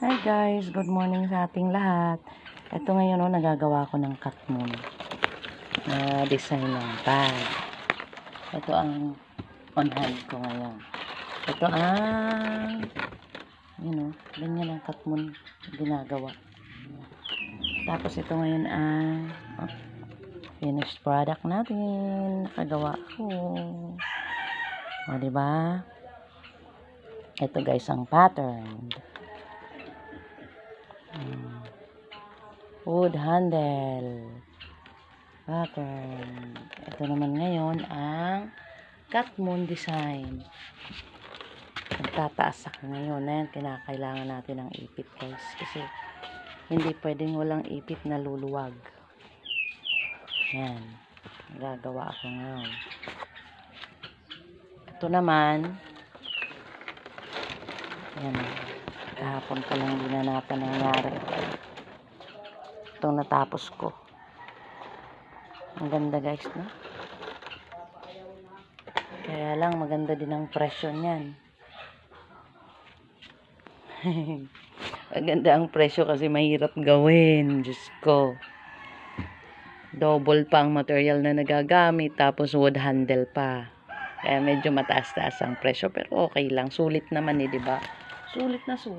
Hi guys, good morning sa ating lahat. Ito ngayon nagagawa ko ng cut moon na design ng bag. Ito ang on hand ko ngayon. Ito ang ganyan ang cut moon ginagawa. Tapos ito ngayon ang finished product natin. Nakagawa ko. O diba? Ito guys ang pattern. Wood handle pattern. Ito naman ngayon ang cut moon design. Nagtataas ako ngayon. Ayan, kinakailangan natin ng ipit guys. Kasi hindi pwedeng walang ipit na luluwag. Ayan. Gagawa ako ngayon. Ito naman. Ayan. Kahapon ko lang dinanapan nangyari. Itong natapos ko. Ang ganda guys, no? Kaya lang maganda din ang presyo niyan. Maganda ang presyo kasi mahirap gawin. Diyos ko. Double pa ang material na nagagamit. Tapos wood handle pa. Kaya medyo mataas-taas ang presyo. Pero okay lang. Sulit naman diba? Sulit na sulit.